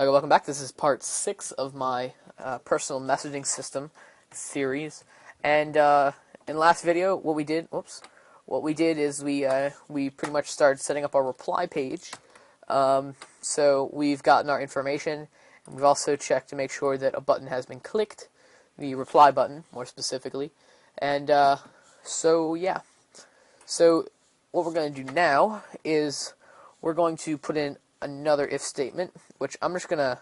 Welcome back. This is part 6 of my personal messaging system series. And in the last video, what we did is we pretty much started setting up our reply page. So we've gotten our information, and we've also checked to make sure that a button has been clicked, the reply button, more specifically. And so yeah. So what we're going to do now is we're going to put in another if statement, which I'm just going to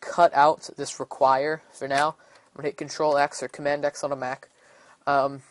cut out this require for now. I'm going to hit Control X or Command X on a Mac, and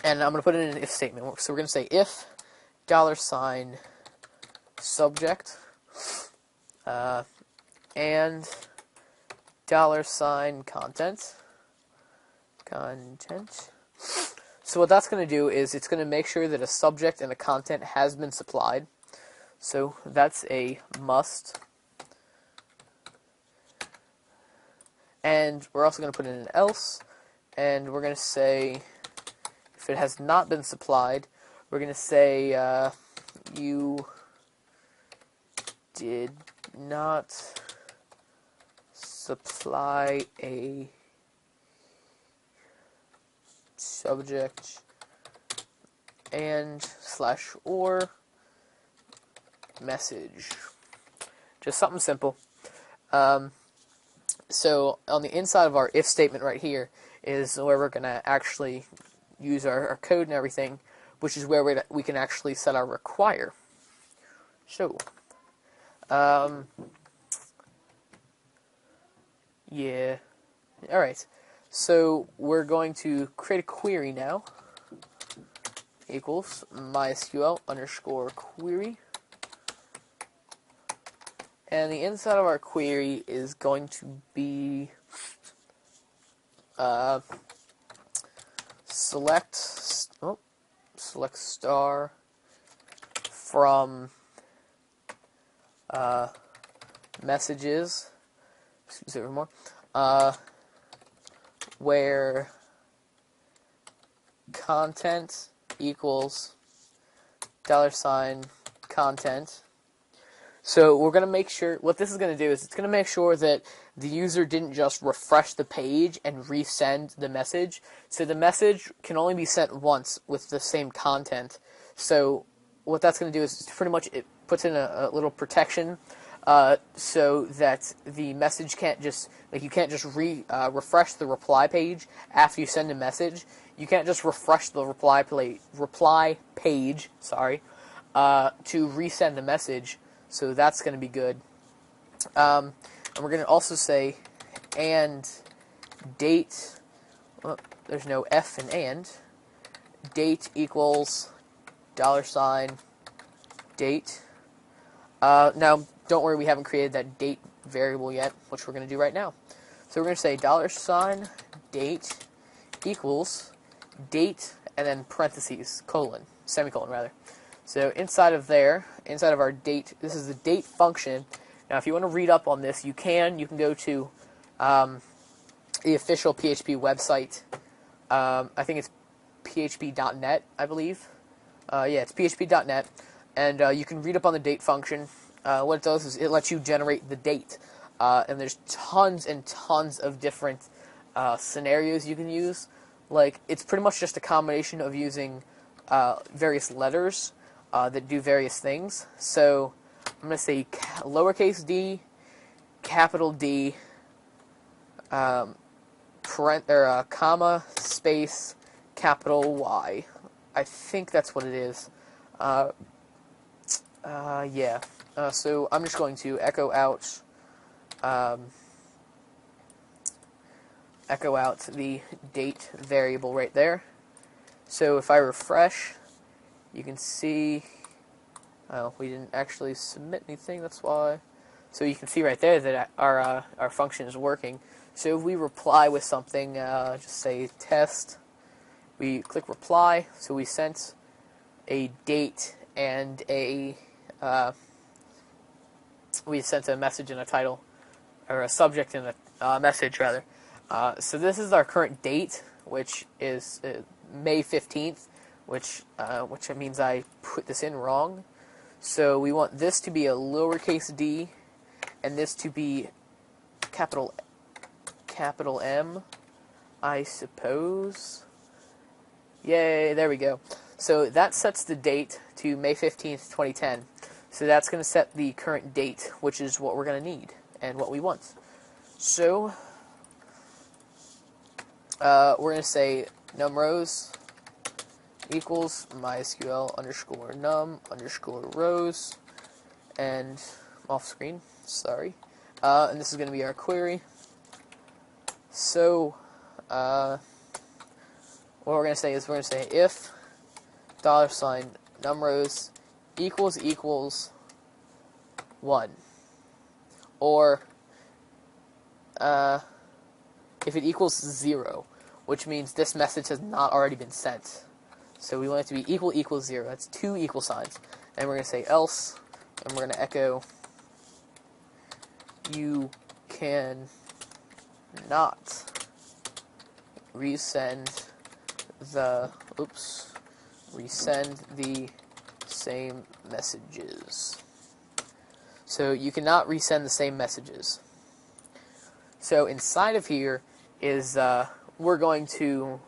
I'm going to put in an if statement. So we're going to say if $subject and $content. So what that's going to do is it's going to make sure that a subject and a content has been supplied. So that's a must. And we're also going to put in an else, and we're going to say if it has not been supplied, we're going to say you did not supply a subject and / or message. Just something simple. So on the inside of our if statement right here is where we're going to actually use our code and everything, which is where we can actually set our require. So, yeah. Alright. So we're going to create a query now. Equals MySQL_query. And the inside of our query is going to be select star from messages. Excuse me, more. Where content equals $content. So we're going to make sure, what this is going to do is it's going to make sure that the user didn't just refresh the page and resend the message. So the message can only be sent once with the same content. So what that's going to do is pretty much it puts in a little protection so that the message can't just, like you can't just refresh the reply page after you send a message. You can't just refresh the reply page, to resend the message. So that's going to be good. And we're going to also say and date. Well, there's no F in and. Date equals $date. Now, don't worry, we haven't created that date variable yet, which we're going to do right now. So we're going to say $date equals date and then parentheses, semicolon rather. So inside of our date, this is the date function. Now, if you want to read up on this, you can go to the official PHP website. I think it's php.net, I believe. Yeah, it's php.net, and you can read up on the date function. What it does is it lets you generate the date, and there's tons and tons of different scenarios you can use. Like, it's pretty much just a combination of using various letters that do various things. So I'm going to say lowercase d, capital D, comma, space, capital Y. I think that's what it is. Yeah. So I'm just going to echo out the date variable right there. So if I refresh, you can see, oh, we didn't actually submit anything, that's why. So you can see right there that our function is working. So if we reply with something, just say test, we click reply, so we sent a date and we sent a message and a title, or a subject and a message rather. So this is our current date, which is May 15th, which means I put this in wrong. So we want this to be a lowercase d, and this to be capital M, I suppose. Yay, there we go. So that sets the date to May 15th, 2010. So that's going to set the current date, which is what we're going to need and what we want. So we're going to say numRows equals MySQL underscore num underscore rows, and off screen, sorry. And this is going to be our query. So what we're going to say is we're going to say if $numRows equals 1, or if it equals 0, which means this message has not already been sent. So we want it to be equals 0. That's 2 equal signs. And we're going to say else, and we're going to echo you can not resend the same messages. So you cannot resend the same messages. So inside of here is we're going to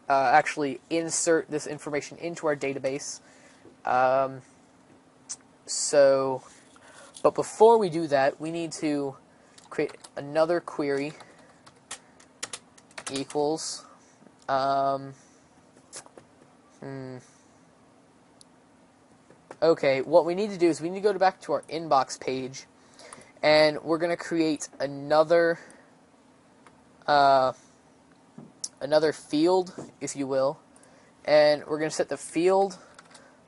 actually insert this information into our database. But before we do that, we need to create another query equals okay, what we need to do is we need to go back to our inbox page, and we're going to create another field, if you will, and we're going to set the field,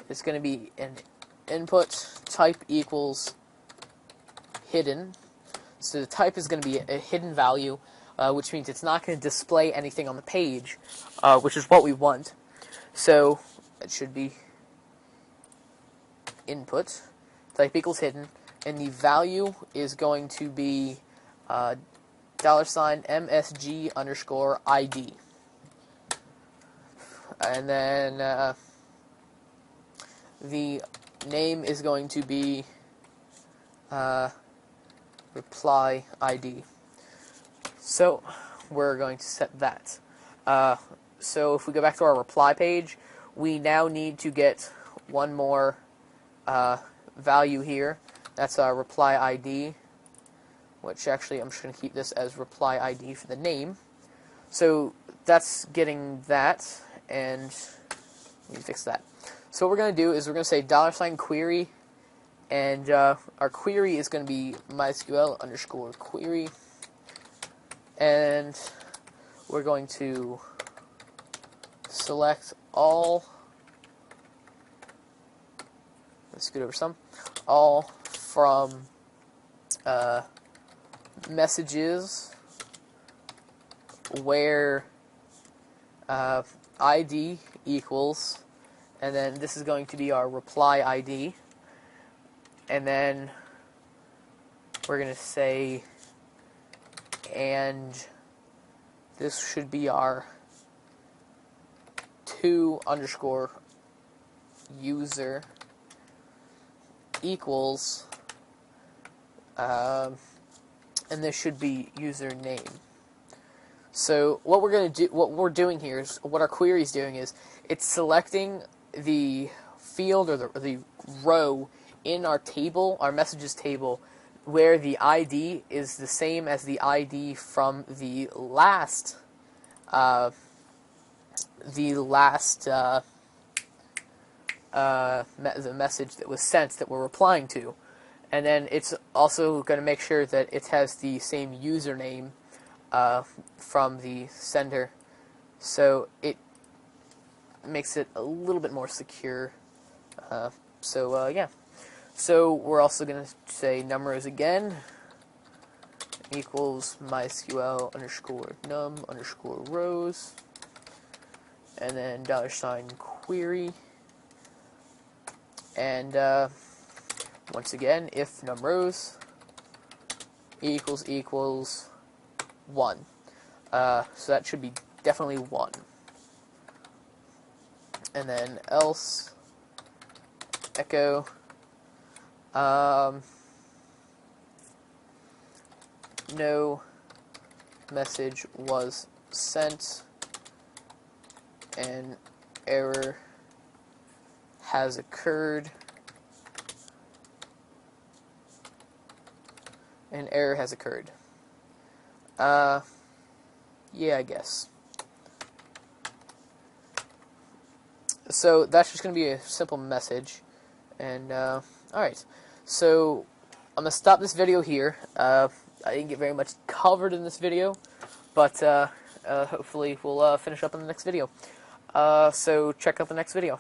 it's going to be an input type equals hidden. So the type is going to be a hidden value, which means it's not going to display anything on the page, which is what we want. So it should be input type equals hidden, and the value is going to be $MSG underscore ID. And then the name is going to be reply ID. So we're going to set that. So if we go back to our reply page, we now need to get one more value here. That's our reply ID, which actually I'm just going to keep this as reply ID for the name. So that's getting that, and let me fix that. So what we're going to do is we're going to say $query, and our query is going to be MySQL underscore query, and we're going to select all, let's scoot over some, all from messages where ID equals, and then this is going to be our reply ID, and then we're going to say, and this should be our to underscore user equals, and this should be username. So what we're going to do, what we're doing here is, what our query is doing is, it's selecting the field or the row in our table, our messages table, where the ID is the same as the ID from the last the message that was sent that we're replying to. And then it's also going to make sure that it has the same username from the sender, so it makes it a little bit more secure. Yeah. So we're also going to say numRows again equals MySQL underscore num underscore rows, and then $query, and once again, if numRows equals 1. So that should be definitely 1. And then else echo no message was sent, an error has occurred. An error has occurred. Yeah, I guess. So that's just going to be a simple message. And, alright. So, I'm going to stop this video here. I didn't get very much covered in this video, but hopefully we'll finish up in the next video. So check out the next video.